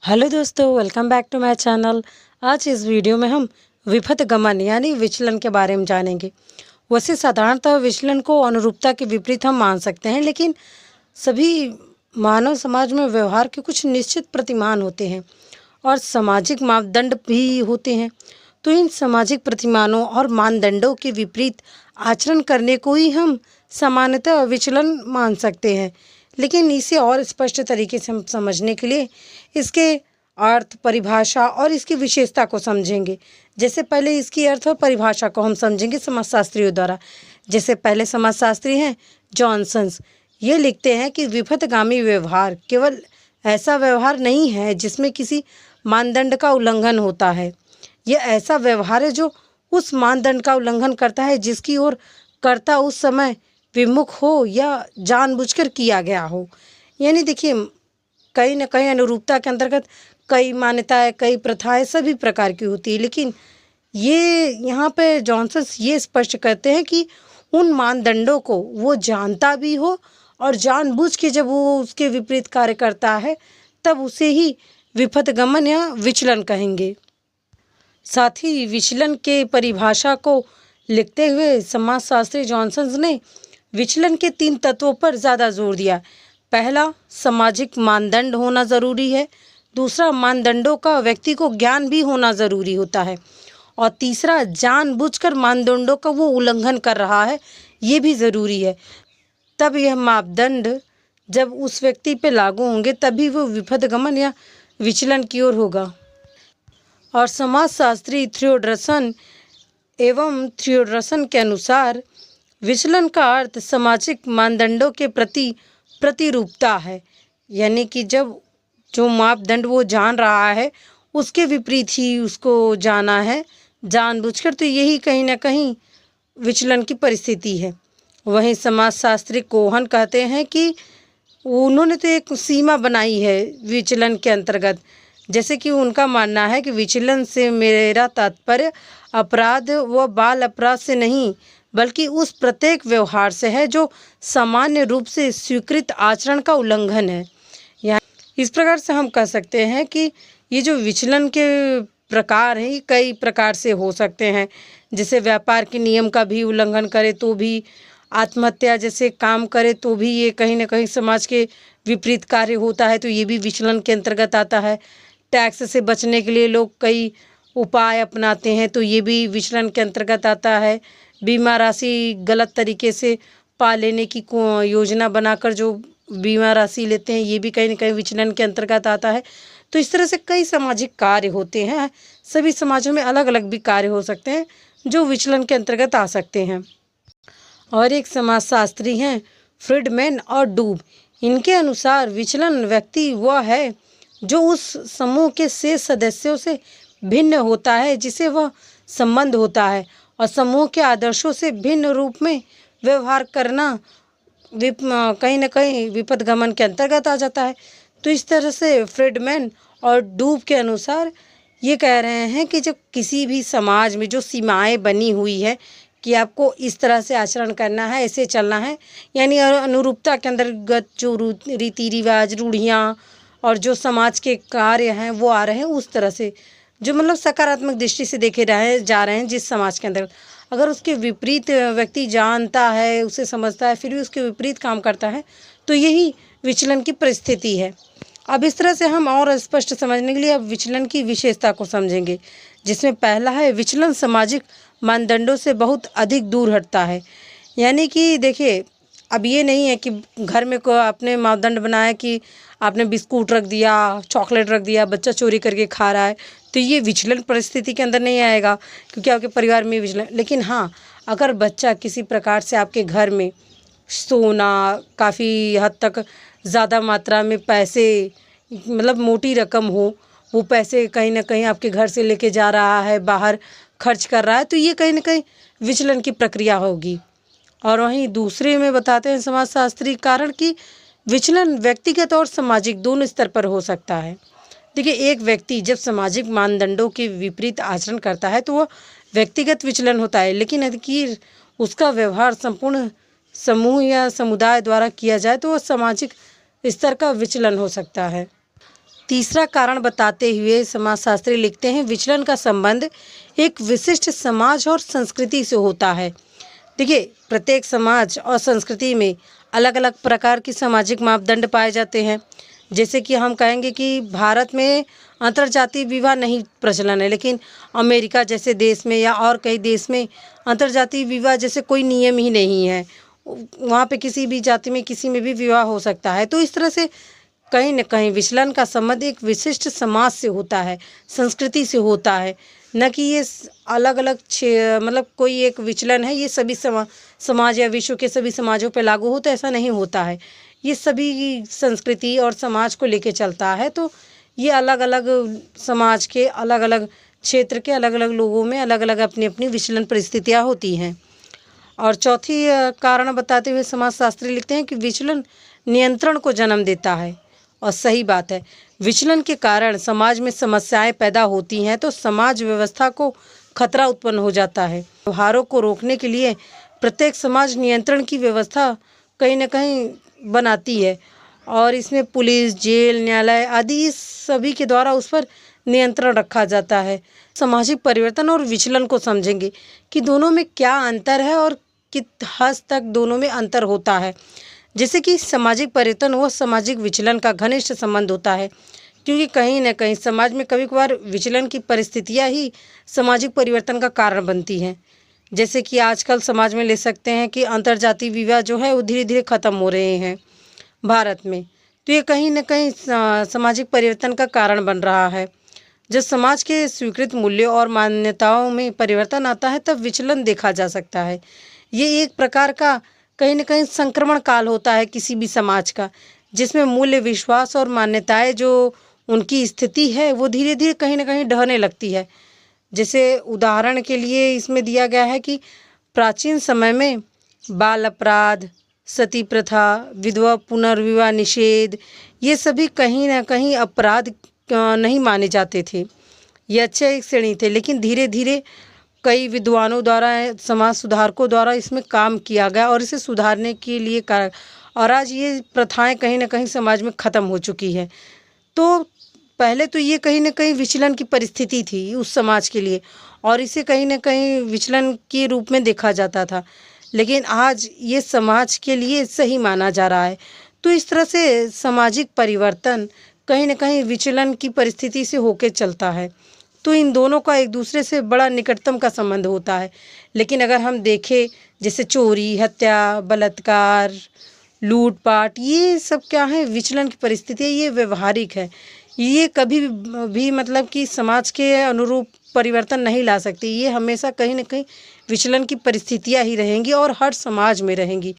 Hello दोस्तों, welcome back to my channel. आज इस वीडियो में हम विपथ गमन यानी विचलन के बारे में जानेंगे। वैसे साधारणतः विचलन को अनुरूपता के विपरीत हम मान सकते हैं, लेकिन सभी मानव समाज में व्यवहार के कुछ निश्चित प्रतिमान होते हैं और सामाजिक मापदंड भी होते हैं। तो इन सामाजिक प्रतिमानों और मानदंडों के विपरीत आचरण करने को ही हम सामान्यतः विचलन मान सकते हैं। लेकिन इसे और स्पष्ट तरीके से हम समझने के लिए इसके अर्थ, परिभाषा और इसकी विशेषता को समझेंगे। जैसे पहले इसकी अर्थ और परिभाषा को हम समझेंगे समाजशास्त्रियों द्वारा। जैसे पहले समाजशास्त्री हैं जॉनसन्स, ये लिखते हैं कि विपथगामी व्यवहार केवल ऐसा व्यवहार नहीं है जिसमें किसी मानदंड का उल्लंघन होता है। यह ऐसा व्यवहार है जो उस मानदंड का उल्लंघन करता है जिसकी ओर कर्ता उस समय विमुख हो या जानबूझकर किया गया हो। यानी देखिए, कहीं ना कहीं अनुरूपता के अंतर्गत कई मान्यताएं, कई प्रथाएं सभी प्रकार की होती है, लेकिन ये यहाँ पे जॉनसन्स ये स्पष्ट करते हैं कि उन मानदंडों को वो जानता भी हो और जानबूझ के जब वो उसके विपरीत कार्य करता है तब उसे ही विपथगमन या विचलन कहेंगे। साथ ही विचलन के परिभाषा को लिखते हुए समाजशास्त्री जॉनसन्स ने विचलन के 3 तत्वों पर ज़्यादा जोर दिया। पहला, सामाजिक मानदंड होना ज़रूरी है। दूसरा, मानदंडों का व्यक्ति को ज्ञान भी होना ज़रूरी होता है। और तीसरा, जानबूझकर मानदंडों का वो उल्लंघन कर रहा है, ये भी ज़रूरी है। तब यह मापदंड जब उस व्यक्ति पे लागू होंगे तभी वो विपथगमन या विचलन की ओर होगा। और समाजशास्त्री थियोडरसन के अनुसार विचलन का अर्थ सामाजिक मानदंडों के प्रति प्रतिरूपता है। यानी कि जब जो मापदंड वो जान रहा है उसके विपरीत ही उसको जाना है जानबूझकर, तो यही कहीं ना कहीं विचलन की परिस्थिति है। वहीं समाजशास्त्री कोहन कहते हैं कि उन्होंने तो एक सीमा बनाई है विचलन के अंतर्गत। जैसे कि उनका मानना है कि विचलन से मेरा तात्पर्य अपराध व बाल अपराध से नहीं, बल्कि उस प्रत्येक व्यवहार से है जो सामान्य रूप से स्वीकृत आचरण का उल्लंघन है। या इस प्रकार से हम कह सकते हैं कि ये जो विचलन के प्रकार हैं ये कई प्रकार से हो सकते हैं। जैसे व्यापार के नियम का भी उल्लंघन करे तो भी, आत्महत्या जैसे काम करे तो भी ये कहीं ना कहीं समाज के विपरीत कार्य होता है, तो ये भी विचलन के अंतर्गत आता है। टैक्स से बचने के लिए लोग कई उपाय अपनाते हैं तो ये भी विचलन के अंतर्गत आता है। बीमा राशि गलत तरीके से पा लेने की योजना बनाकर जो बीमा राशि लेते हैं ये भी कहीं ना कहीं विचलन के अंतर्गत आता है। तो इस तरह से कई सामाजिक कार्य होते हैं। सभी समाजों में अलग अलग भी कार्य हो सकते हैं जो विचलन के अंतर्गत आ सकते हैं। और एक समाजशास्त्री हैं फ्रीडमैन और डूब। इनके अनुसार विचलन व्यक्ति वह है जो उस समूह के शेष सदस्यों से भिन्न होता है जिसे वह संबंध होता है और समूह के आदर्शों से भिन्न रूप में व्यवहार करना कहीं ना कहीं विपथगमन के अंतर्गत आ जाता है। तो इस तरह से फ्रीडमैन और डूब के अनुसार ये कह रहे हैं कि जब किसी भी समाज में जो सीमाएं बनी हुई है कि आपको इस तरह से आचरण करना है, ऐसे चलना है, यानी अनुरूपता के अंतर्गत जो रीति रिवाज, रूढ़ियाँ और जो समाज के कार्य हैं वो आ रहे हैं उस तरह से, जो मतलब सकारात्मक दृष्टि से देखे जा रहे हैं जिस समाज के अंदर। अगर उसके विपरीत व्यक्ति जानता है, उसे समझता है, फिर भी उसके विपरीत काम करता है, तो यही विचलन की परिस्थिति है। अब इस तरह से हम और स्पष्ट समझने के लिए अब विचलन की विशेषता को समझेंगे, जिसमें पहला है विचलन सामाजिक मानदंडों से बहुत अधिक दूर हटता है। यानी कि देखिए, अब ये नहीं है कि घर में को आपने मापदंड बनाया कि आपने बिस्कुट रख दिया, चॉकलेट रख दिया, बच्चा चोरी करके खा रहा है, तो ये विचलन परिस्थिति के अंदर नहीं आएगा क्योंकि आपके परिवार में विचलन। लेकिन हाँ, अगर बच्चा किसी प्रकार से आपके घर में सोना, काफ़ी हद तक ज़्यादा मात्रा में पैसे, मतलब मोटी रकम हो, वो पैसे कहीं ना कहीं आपके घर से लेके जा रहा है, बाहर खर्च कर रहा है, तो ये कहीं ना कहीं विचलन की प्रक्रिया होगी। और वहीं दूसरे में बताते हैं समाजशास्त्री कारण कि विचलन व्यक्तिगत और सामाजिक दोनों स्तर पर हो सकता है। देखिए, एक व्यक्ति जब सामाजिक मानदंडों के विपरीत आचरण करता है तो वह व्यक्तिगत विचलन होता है, लेकिन यदि उसका व्यवहार संपूर्ण समूह या समुदाय द्वारा किया जाए तो वह सामाजिक स्तर का विचलन हो सकता है। तीसरा कारण बताते हुए समाजशास्त्री लिखते हैं, विचलन का संबंध एक विशिष्ट समाज और संस्कृति से होता है। देखिए, प्रत्येक समाज और संस्कृति में अलग अलग प्रकार की सामाजिक मापदंड पाए जाते हैं। जैसे कि हम कहेंगे कि भारत में अंतर्जातीय विवाह नहीं प्रचलन है, लेकिन अमेरिका जैसे देश में या और कई देश में अंतर्जातीय विवाह जैसे कोई नियम ही नहीं है। वहाँ पे किसी भी जाति में किसी में भी विवाह हो सकता है। तो इस तरह से कहीं न कहीं विचलन का संबंध एक विशिष्ट समाज से होता है, संस्कृति से होता है, न कि ये अलग-अलग मतलब कोई एक विचलन है ये सभी समाज या विश्व के सभी समाजों पे लागू हो, तो ऐसा नहीं होता है। ये सभी संस्कृति और समाज को लेके चलता है, तो ये अलग-अलग समाज के अलग-अलग क्षेत्र के अलग-अलग लोगों में अलग-अलग अपनी-अपनी विचलन परिस्थितियाँ होती हैं। और चौथी कारण बताते हुए समाजशास्त्री लिखते हैं कि विचलन नियंत्रण को जन्म देता है। और सही बात है, विचलन के कारण समाज में समस्याएं पैदा होती हैं, तो समाज व्यवस्था को खतरा उत्पन्न हो जाता है। व्यवहारों को रोकने के लिए प्रत्येक समाज नियंत्रण की व्यवस्था कहीं न कहीं बनाती है, और इसमें पुलिस, जेल, न्यायालय आदि इस सभी के द्वारा उस पर नियंत्रण रखा जाता है। सामाजिक परिवर्तन और विचलन को समझेंगे कि दोनों में क्या अंतर है और कित हद तक दोनों में अंतर होता है। जैसे कि सामाजिक परिवर्तन व सामाजिक विचलन का घनिष्ठ संबंध होता है, क्योंकि कहीं न कहीं समाज में कभी-कभार विचलन की परिस्थितियाँ ही सामाजिक परिवर्तन का कारण बनती हैं। जैसे कि आजकल समाज में ले सकते हैं कि अंतर्जातीय विवाह जो है वो धीरे-धीरे ख़त्म हो रहे हैं भारत में। तो ये कहीं न कहीं सामाजिक परिवर्तन का कारण बन रहा है। जब समाज के स्वीकृत मूल्यों और मान्यताओं में परिवर्तन आता है, तब विचलन देखा जा सकता है। ये एक प्रकार का कहीं न कहीं संक्रमण काल होता है किसी भी समाज का, जिसमें मूल्य, विश्वास और मान्यताएं जो उनकी स्थिति है वो धीरे-धीरे कहीं न कहीं ढहने लगती है। जैसे उदाहरण के लिए इसमें दिया गया है कि प्राचीन समय में बाल अपराध, सती प्रथा, विधवा पुनर्विवाह निषेध, ये सभी कहीं न कहीं अपराध नहीं माने जाते थे। ये अच्छे एक श्रेणी थे, लेकिन धीरे-धीरे कई विद्वानों द्वारा, समाज सुधारकों द्वारा इसमें काम किया गया और इसे सुधारने के लिए और आज ये प्रथाएं कहीं न कहीं समाज में ख़त्म हो चुकी है। तो पहले तो ये कहीं न कहीं विचलन की परिस्थिति थी उस समाज के लिए, और इसे कहीं न कहीं विचलन के रूप में देखा जाता था, लेकिन आज ये समाज के लिए सही माना जा रहा है। तो इस तरह से सामाजिक परिवर्तन कहीं न कहीं विचलन की परिस्थिति से होके चलता है। तो इन दोनों का एक दूसरे से बड़ा निकटतम का संबंध होता है। लेकिन अगर हम देखें जैसे चोरी, हत्या, बलात्कार, लूट-पाट, ये सब क्या है, विचलन की परिस्थिति है, ये व्यवहारिक है। ये कभी भी मतलब कि समाज के अनुरूप परिवर्तन नहीं ला सकती। ये हमेशा कहीं न कहीं विचलन की परिस्थितियाँ ही रहेंगी और हर समाज में रहेंगी।